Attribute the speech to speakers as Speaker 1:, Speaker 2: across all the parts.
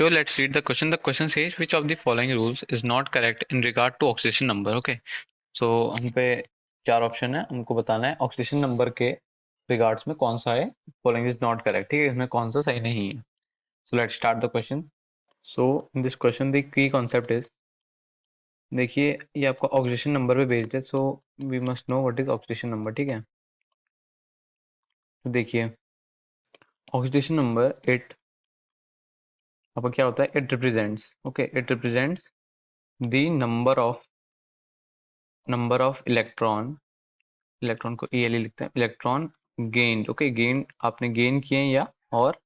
Speaker 1: बच्चों, let's read the question. The question says which of the following rules is not correct in regard to oxidation number. Okay, so हम पे चार option है, हमको बताना है ऑक्सीडेशन नंबर के रिगार्ड्स में कौन सा है फॉलोइंग इज नॉट करेक्ट. ठीक है, इसमें कौन सा सही नहीं है. So let's start the question. So in this question the key concept is, देखिए ये आपका ऑक्सीडेशन नंबर पे बेस्ड है. So we must know what is oxidation number. ठीक है, तो देखिए ऑक्सीडेशन नंबर इट आपका क्या होता है, it represents, okay, it represents the number of electron. Electron को ELE लिखते हैं, इलेक्ट्रॉन गेन्ड. ओके, गेन आपने गेन किए या और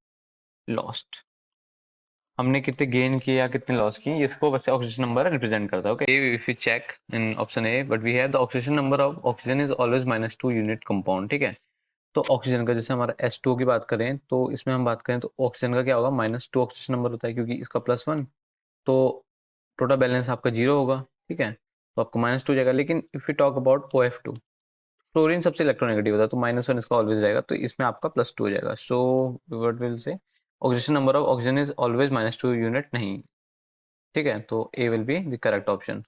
Speaker 1: लॉस्ट, हमने कितने गेन किए या कितने लॉस किए, इसको बस ऑक्सीजन नंबर रिप्रेजेंट करता है. Okay, if you check in option A, but we have the oxygen number of oxygen is always -2 unit compound. ठीक है, तो ऑक्सीजन का जैसे हमारा H2O की बात करें तो इसमें हम बात करें तो ऑक्सीजन का क्या होगा, -2 ऑक्सीजन नंबर होता है क्योंकि इसका +1, तो टोटल बैलेंस आपका 0 होगा. ठीक है, तो आपको -2 जाएगा. लेकिन if you talk about OF2, fluorine सबसे इलेक्ट्रोनेगेटिव होता है, तो -1 इसका ऑलवेज रहेगा, तो इसमें आपका +2 हो जाएगा. So what will say oxygen number of oxygen is always -2 unit नहीं. ठीक है, तो A will be the correct option,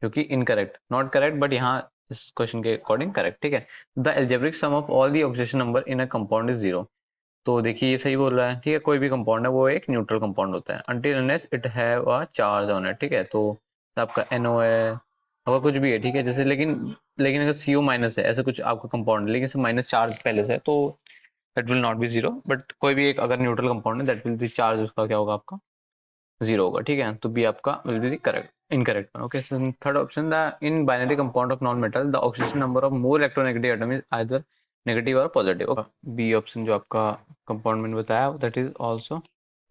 Speaker 1: जो कि इनकरेक्ट, नॉट करेक्ट बट यहाँ इस क्वेश्चन के अकॉर्डिंग करेक्ट. ठीक है, the algebraic sum of all the oxygen number in a compound is 0. तो देखिए ये सही बोल रहा है. ठीक है, कोई भी कंपाउंड है वो एक न्यूट्रल कंपाउंड होता है until unless it have a charge on it. ठीक है, तो आपका NO है, आपका कुछ भी है. ठीक है, जैसे लेकिन लेकिन अगर CO माइनस है, ऐसा कुछ आपका कंपाउंड है लेकिन इसमें माइनस चार्ज पहले से है, तो that will not be 0. But कोई भी एक अगर न्यूट्रल कंपाउंड है दैट विल बी चार्ज, उसका क्या होगा, आपका 0 होगा. ठीक है, तो बी आपका will be correct, incorrect. Okay, third option, the in binary compound of non metal the oxidation number of more electronegative atom is either negative और पॉजिटिव. बी ऑप्शन जो आपका कंपाउंड मैंने बताया that is also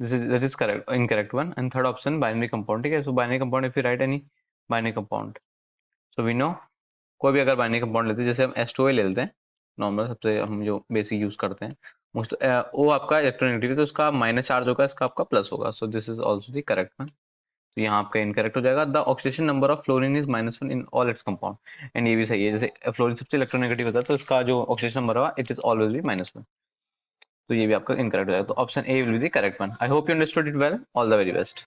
Speaker 1: that is correct, incorrect one. And third option binary compound. ठीक है, so binary compound if you write any binary compound, so we know कोई भी अगर बाइनरी कंपाउंड लेते हैं, जैसे हम H2O ले लेते हैं नॉर्मल, सबसे हम जो बेसिक यूज करते हैं मोस्ट, वो आपका इलेक्ट्रोनेगेटिव है तो उसका माइनस चार्ज होगा, इसका आपका प्लस होगा. So this is also the correct one. तो यहाँ आपका इनकरेक्ट हो जाएगा. The oxidation number of fluorine is -1 in all its compound. And ये भी सही है, जैसे फ्लोरीन सबसे इलेक्ट्रोनेगेटिव होता है तो इसका जो ऑक्सीडेशन नंबर होगा इट इज ऑलवेज भी -1. तो ये भी आपका इनकरेक्ट हो जाएगा. तो option A will be the correct one. I hope you understood it well. All the very best.